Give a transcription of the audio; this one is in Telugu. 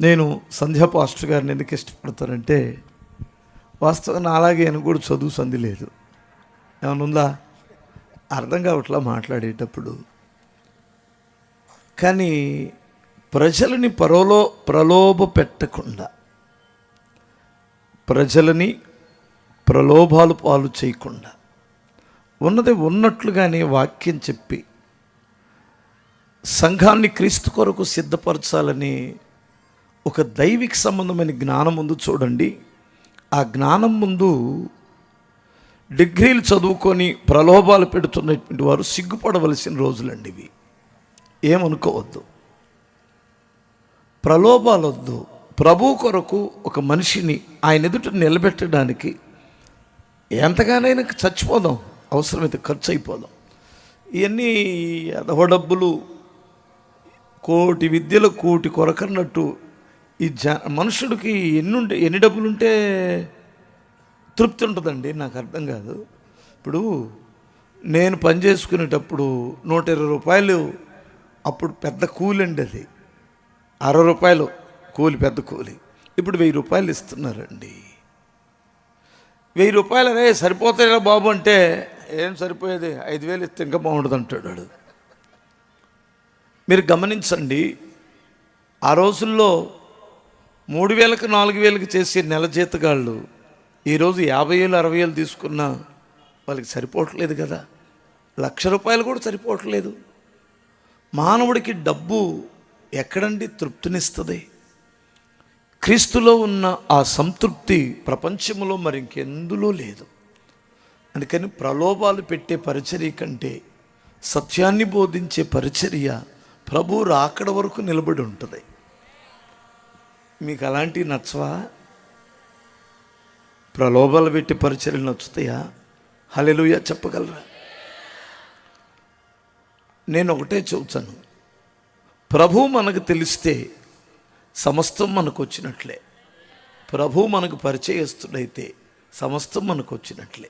నేను సంధ్యా పాస్టర్ గారిని ఎందుకు ఇష్టపడతానంటే, వాస్తవంగా అలాగే ఆయన కూడా చదువు సంధి లేదు. ఏమైనా ఉందా? అర్థం కావట్లా మాట్లాడేటప్పుడు. కానీ ప్రజలని ప్రలోభ పెట్టకుండా, ప్రజలని ప్రలోభాలు పాలు చేయకుండా, ఉన్నది ఉన్నట్లుగానే వాక్యం చెప్పి సంఘాన్ని క్రీస్తు కొరకు సిద్ధపరచాలని ఒక దైవిక సంబంధమైన జ్ఞానం ముందు చూడండి. ఆ జ్ఞానం ముందు డిగ్రీలు చదువుకొని ప్రలోభాలు పెడుతున్నటువంటి వారు సిగ్గుపడవలసిన రోజులండి ఇవి. ఏమనుకోవద్దు, ప్రలోభాలు వద్దు. ప్రభు కొరకు ఒక మనిషిని ఆయన ఎదుట నిలబెట్టడానికి ఎంతగానైనా చచ్చిపోదాం, అవసరమైతే ఖర్చు అయిపోదాం. ఇవన్నీ అదవ డబ్బులు, కోటి విద్యలు కోటి కొరకన్నట్టు ఈ మనుషుడికి ఎన్ని డబ్బులుంటే తృప్తి ఉంటుందండి? నాకు అర్థం కాదు. ఇప్పుడు నేను పని చేసుకునేటప్పుడు 120 రూపాయలు అప్పుడు పెద్ద కూలి అండి. అది 60 రూపాయలు కూలి, పెద్ద కూలి. ఇప్పుడు 1000 రూపాయలు ఇస్తున్నారండి. 1000 రూపాయలు అరే సరిపోతాయిరా బాబు అంటే, ఏం సరిపోయేది, 5000 ఇస్తే ఇంకా బాగుంటుంది అంటాడు వాడు. మీరు గమనించండి, ఆ రోజుల్లో 3000కి 4000కి చేసే నెల జీతగాళ్ళు ఈరోజు 50,000 60,000 తీసుకున్నా వాళ్ళకి సరిపోవట్లేదు కదా. 1,00,000 రూపాయలు కూడా సరిపోవట్లేదు. మానవుడికి డబ్బు ఎక్కడండి తృప్తినిస్తుంది? క్రీస్తులో ఉన్న ఆ సంతృప్తి ప్రపంచంలో మరి ఇంకెందులో లేదు. అందుకని ప్రలోభాలు పెట్టే పరిచర్య కంటే సత్యాన్ని బోధించే పరిచర్య ప్రభు రాకడ వరకు నిలబడి ఉంటుంది. మీకు అలాంటివి నచ్చవా? ప్రలోభాలు పెట్టి పరిచర్యలు నచ్చుతాయా? హల్లెలూయా చెప్పగలరా? నేను ఒకటే చెబుతాను, ప్రభు మనకు తెలిస్తే సమస్తం మనకు వచ్చినట్లే. ప్రభు మనకు పరిచయస్తుడైతే సమస్తం మనకు వచ్చినట్లే.